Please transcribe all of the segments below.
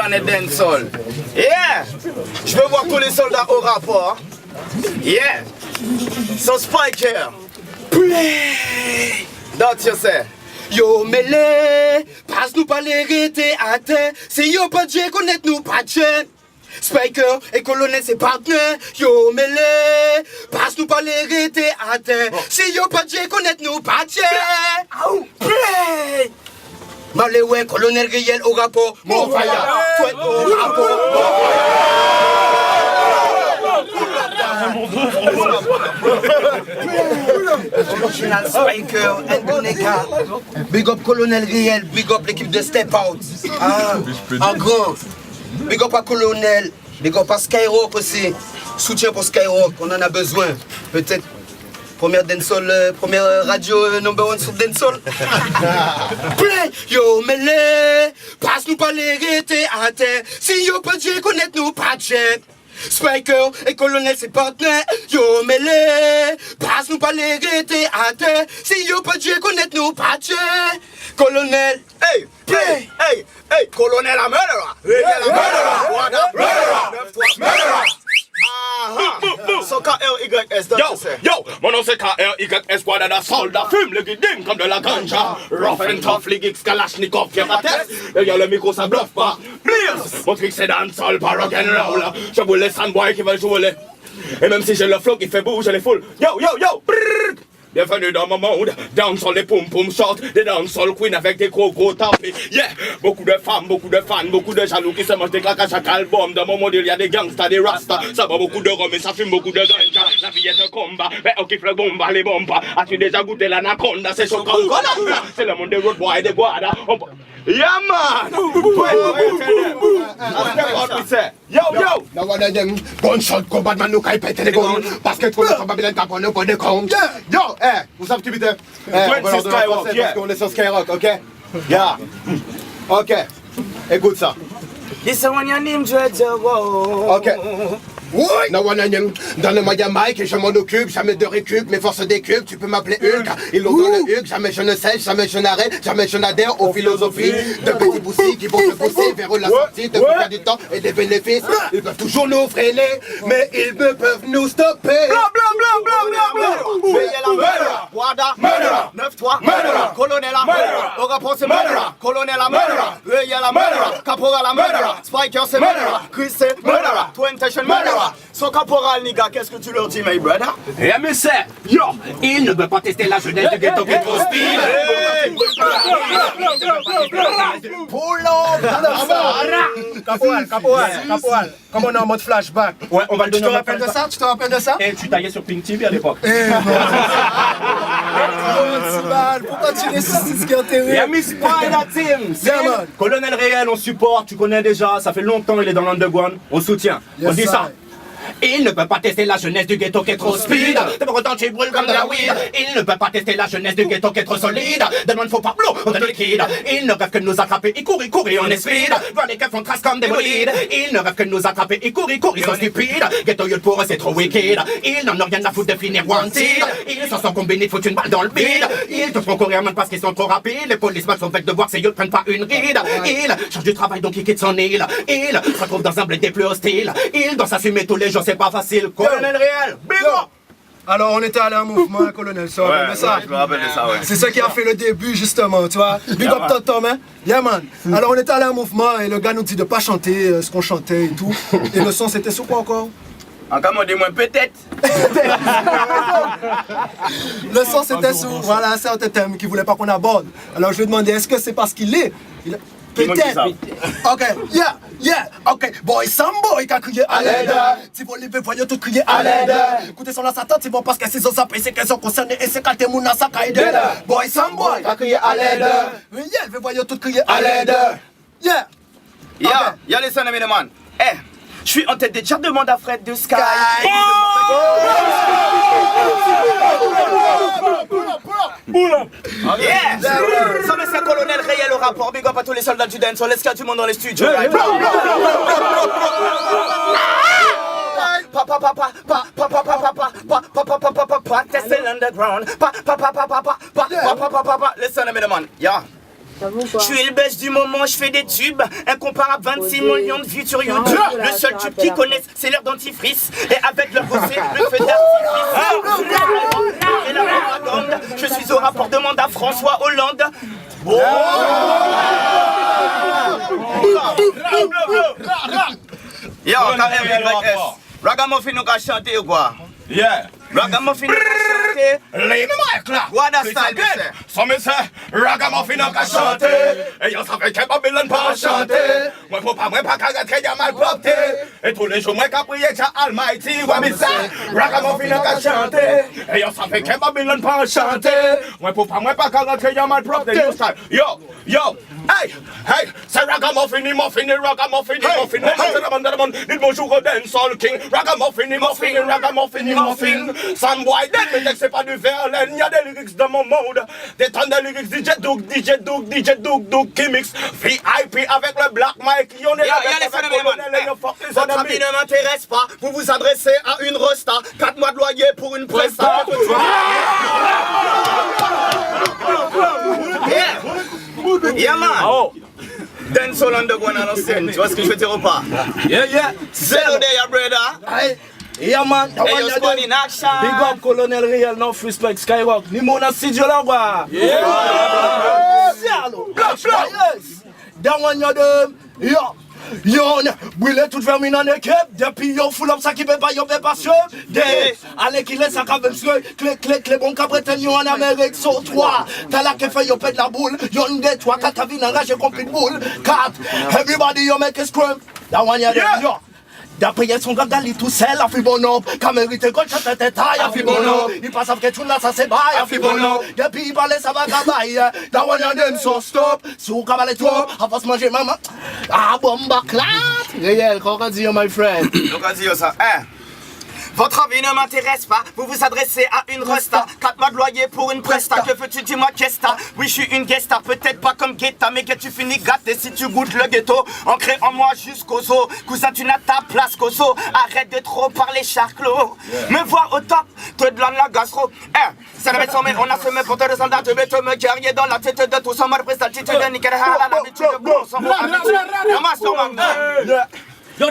planète dancehall. Yeah! Je veux voir tous les soldats au rapport. Yeah! So Spiker, play! Don't you say? Yo mêlé, passe-nous pas les rétés à terre. C'est yo pas Dieu connaître nous pas Dieu. Spiker et colonel c'est partenaire. Yo mêlé, passe-nous pas les rétés à terre. C'est yo pas Dieu connaître nous pas Dieu. Play! Malé ouais, colonel réel au rapport. Mon fire, toi au rapport. Original Spiker and Guneka. Big up Colonel Riel, big up l'équipe de Step Out. En grand. Big up à Colonel, big up à Skyrock aussi. Soutien pour Skyrock, on en a besoin. Peut-être première dancehall, première radio number one sur dancehall. Play, yo mêlé, passe-nous pas les rétés à terre. Si yo pas Dieu connaître nous pas Dieu. Spiker et colonel c'est partenaire. Yo mêlé, passe-nous pas les rétés à terre. Si yo pas Dieu connaître nous pas Dieu. Colonel, hey, play, hey, hey, colonel a murderer. What up, murderer. So KRYS, Yo, mon nom c'est KRYS, quoi d'un soldat fume le guiding comme de la ganja. Rough and tough, les geeks Kalashnikov, y'a ma tête. Regarde le micro, ça bluffe pas. Please, mon truc c'est dancehall, pas rock'n'roll. Je vous les sandboys qui veulent jouer les. Et même si j'ai le flow qui fait bouger les foules. Yo, brrr. Bienvenue dans mon monde, dancehall les poum poum short, des dancehall queen avec des gros tapis. Yeah, beaucoup de femmes, beaucoup de fans, beaucoup de jaloux qui se mangent des claques à chaque album. Dans mon monde il y a des gangsters, des rastas, ça boit beaucoup de rhum et ça fume beaucoup de ganja. La vie est un combat, mais on kiffe le bomba, les bombas. As-tu déjà goûté l'anaconda? C'est chaud comme Colomba. C'est le monde des road boys et des guadas. Yeah man! Yo! Now one of them gunshot combat man no kai pète les guns. Basket pour le Babylone tape on pas de compte. Yo, vous savez qui bite? Parce qu'on est sur Skyrock, ok? Yeah. Ok. Écoute ça. This one your name Jojo. Ok. Oui. Non, donne-moi un mic et je m'en occupe, jamais de récup, mes forces décup, tu peux m'appeler Hulk. Ils l'ont dans le Hulk, jamais je ne sèche, jamais je n'arrête, jamais je n'adhère aux philosophies de petits boussis qui vont te pousser vers la sortie, te faire du temps et des bénéfices. Ils peuvent toujours nous freiner, mais ils ne peuvent nous stopper. Veillez la murderer, Wada, murderer, 9-3, murderer, colonel la murderer, au rapport c'est murderer, colonel la murderer, veillez la murderer, caporal la murderer, Spiker c'est murderer, Chris c'est murderer, Twin Intention murderer. So caporal nigga, qu'est-ce que tu leur dis, my brother? Et mais c'est, yo, il ne veut pas tester la jeunesse du ghetto qui est trop speed. Pull up! Caporal, comme on est en mode flashback. Ouais, on va le donner. Tu te rappelles de ça? Et tu taillais sur Pink TV à l'époque. Pourquoi tu laisses ce qui est enterré? Y'a Miss Spider Team. Colonel Réel, on supporte, tu connais déjà, ça fait longtemps il est dans l'underground, on soutient. On dit ça. Il ne peut pas tester la jeunesse du ghetto qui est trop speed. De pour autant tu brûles comme de la weed. Il ne peut pas tester la jeunesse du ghetto qui est trop solide. Demande ne faut pas blou, on te liquide. Il ne rêve que de nous attraper, il court, on est speed. Voir les keufs on trace comme des bolides. Il ne rêve que de nous attraper, il court, ils sont stupides. Ghetto youth pour eux c'est trop wicked. Ils n'en ont rien à foutre de finir wanted. Ils s'en sont combinés, foutent une balle dans le bide. Ils te font courir même parce qu'ils sont trop rapides. Les policemen sont faits de voir ces youths prennent pas une ride. Ils cherchent du travail donc ils quittent son île. Ils se retrouvent dans un bled des plus hostiles. Ils doivent s'assumer tous les jours, c'est pas facile. Colonel Réel, big up! Alors on était allé en mouvement, colonel, ça, Ouais, je me rappelle de ça, ouais. C'est ça qui a fait le début justement, tu vois. Big up Tom, hein. Yeah man. Alors on était allé en mouvement et le gars nous dit de pas chanter ce qu'on chantait et tout. Et le son c'était sur quoi encore? Encore dis-moi peut-être. Le son c'était sur, voilà, un certain thème qu'il voulait pas qu'on aborde. Alors je lui ai demandé est-ce que c'est parce qu'il est? Peut-être. Ok, yeah, ok. Boy, some boy qui a crié à l'aide. Si vous levez, voyez tout crier à l'aide. Écoutez, son assistant, ils vont parce que c'est ça, c'est qu'elles sont concernées et c'est quand t'es mon assa qui aide. Boy, some boy qui a crié à l'aide. Yeah, voyez tout crier à l'aide. Yeah. Yeah, listen to me, man. Eh, je suis en tête des charts, demande à Fred de Sky. Yeah! Ça me c'est colonel Réel au rapport, big up à tous les soldats du dance, on laisse qu'il y a du monde dans les studios. Test the underground. Listen to me, man. Yeah. Je suis le buzz du moment, je fais des tubes. Incomparable 26 millions de vues sur YouTube. Le seul tube qu'ils connaissent, c'est leur dentifrice. Et avec leur gossé, le feu d'artifice. Et la propagande. Je suis au rapport, demande à François Hollande. Yo, KRYS. Ragamuffin nous a chanté ou quoi? Yeah. Ragamuffin nous a chanté. Les mecs là. What a style, monsieur. Ça me sait, Ragamuffin a chanté. Et y'en savait que Babylone pas chanter. Moi faut pas, moi pas qu'à qu'il y a mal porté. Et tous les jours, moi qu'à prier que Almighty, ouais, mais ça, Ragamuffin a chanté. Et y'en savait que Babylone pas chanter. Moi faut pas, moi pas qu'à qu'il y a mal porté. Yo, yo, hey, hey, c'est Ragamuffin, Muffin, Ragamuffin, Muffin. Dit bonjour au dancehall king. Ragamuffin, Muffin, Ragamuffin, Muffin. Some boy dead, mais c'est pas du Verlaine. Y'a des lyrics dans mon mode. Des tonnes de lyrics DJ Doug, Kimix. VIP avec le Black Mike. Y'en est là, votre avis ne m'intéresse pas. Vous vous adressez à une rosta. 4 mois de loyer pour une presta. Yeah man. Oh. Dancehall underground à l'ancienne. Tu vois ce que je veux dire ou pas? Yeah, yeah. Zero day, brother. Yeah man, Hey, yo, squad in action. Big up Colonel Real, no respect Skyrock. Ni mon studio là quoi. Yeah. That one you them. Yo. Yon, brûlez toute vermine en équipe. Depuis yon full up ça qui peut pas, yon peut pas sûr. Allez qui laisse ça quand même sûr. Clé, bon capitaine yon en Amérique sur 3. T'as la qui fait yon pète la boule. Yon des 3, 4 avines en rage et compris de boule. 4, everybody yon make a scream. That one you them, yo. D'après son gagali tout seul, a fait bon homme. Quand mérité gauche, ça tête taille, a fait bon homme. Il passe avec tout là, ça c'est bail, a fait bon homme. Depuis il parlait, ça va cabaye. That one you them, so stop. Si vous cabalez trop, à force manger maman. Ah, bomba clap. Réel, qu'en dit my friend? Donc, vas-y, ça. Votre avis ne m'intéresse pas, vous vous adressez à une resta. 4 mois de loyer pour une presta, que veux-tu, dis-moi qu'est-ce que oui, je suis une guesta, peut-être pas comme Guetta, mais que tu finis gâté si tu goûtes le ghetto. Ancré en moi jusqu'au zoo, cousin tu n'as ta place qu'au zoo. Arrête de trop parler charclos, me voir au top, te de la gastro. C'est la maison mais on a semé pour te descendre, te mettre me carrier dans la tête de tous, en mode prestatif de nickel, l'habitude de bon, sans bon habitude. C'est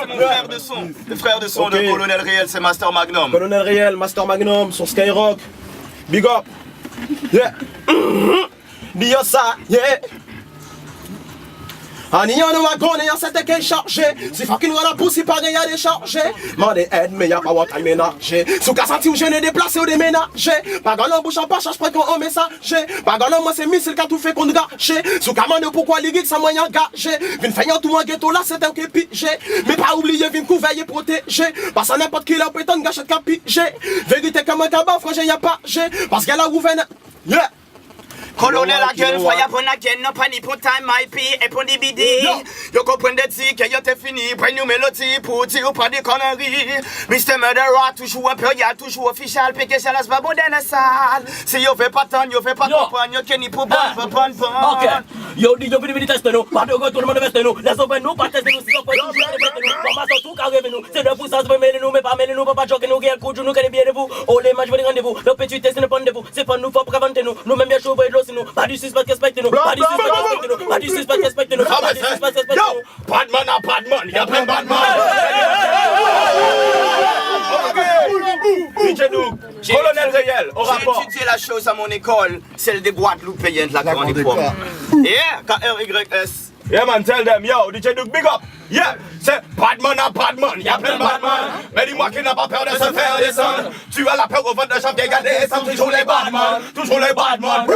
mon frère de son. Le frère de son de Colonel Réel, c'est Master Magnum. Colonel Réel, Master Magnum sur Skyrock. Big up. Yeah. Bio ça, yeah. En ayant un wagon, ayant cette qui est chargé. Si fucking on a poussé par rien déchargé. M'en des aides, mais y'a pas what time ménager. Sous qu'à senti où je n'ai déplacé ou déménagé. Pas galant bouche en pas, charge près qu'on en messager. Pas galant moi c'est missile quand tout fait qu'on gâché. Sous qu'à m'en pourquoi les geeks ça moyen gâché. Vin faillant tout en ghetto là c'est un qui pigé. Mais pas oublier vin couvert protéger. Parce que n'importe qui là peut être gâchette qu'à pigé. Vérité comme un cabas, frangé y'a pas j'ai. Parce qu'elle a ouvert. Yeah. Colonel la gueule, voyage pour la gueule, non pas ni pour time IP et pour des BD. Yo comprends de dire que yo t'es fini, prends une mélodie pour dire ou pas des conneries. Mr. Murderer, toujours un peu, y'a toujours official, piqué chez la sbabo dans la salle. Si yo fait pas tant, yo fait pas comprendre, yo kenny pour bon. Ok, yo dit yo vini tester nous, pas de go tout le monde veste nous. Laisse open nous, pas tester nous, si on peut toujours tester nous. On va tout carré nous, c'est de puissance pour mêler nous, mais pas mêler nous, pas choquer nous, guerre coup, nous connaît bien de vous. Oh les matchs venir rendez-vous, le petit test ne prendre de vous. C'est pas nous faut préventer nous, nous même bien chaud nous. Pas du suspect respectez nous, pas du suspect respectez nous, pas du suspect respectez nous, pas du suspect respectez nous. Badman à Badman, y'a plein de Badman. DJ Doug, Colonel Réel, au rapport. J'ai étudié la chose à mon école, celle des boîtes loupéennes de la grande époque. Yeah, KRYS. Yeah man, tell them, yo, DJ Doug, big up. Yeah, c'est Badman à Badman, y'a plein de Badman. Mais dis-moi qui n'a pas peur de se faire descendre. Tu as la peur au ventre de janvier, garder sans toujours les Badman, toujours les Badman.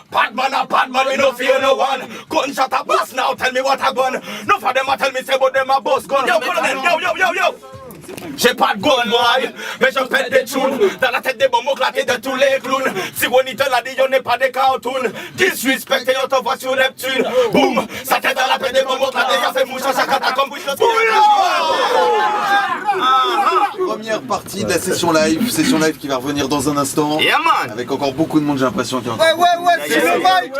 Badman à Badman, me no fear no one. Gunshot a boss now, tell me what I gone. No for them a tell me say but them a boss gun. Yo, colonel, yo. J'ai pas de gun, moi, mais je pète des tunes. Dans la tête des bombes claquées de tous les clowns. Si on te l'a dit, y'en est pas des cartoons. Disrespecté, on te voit sur Neptune. Boum, ça tête dans la tête des bombes claquées. Ça fait mouche à chaque attaque comme bouche de Première partie de la session live qui va revenir dans un instant. Yeah man. Avec encore beaucoup de monde, j'ai l'impression qu'il y a encore. Ouais, c'est le mic,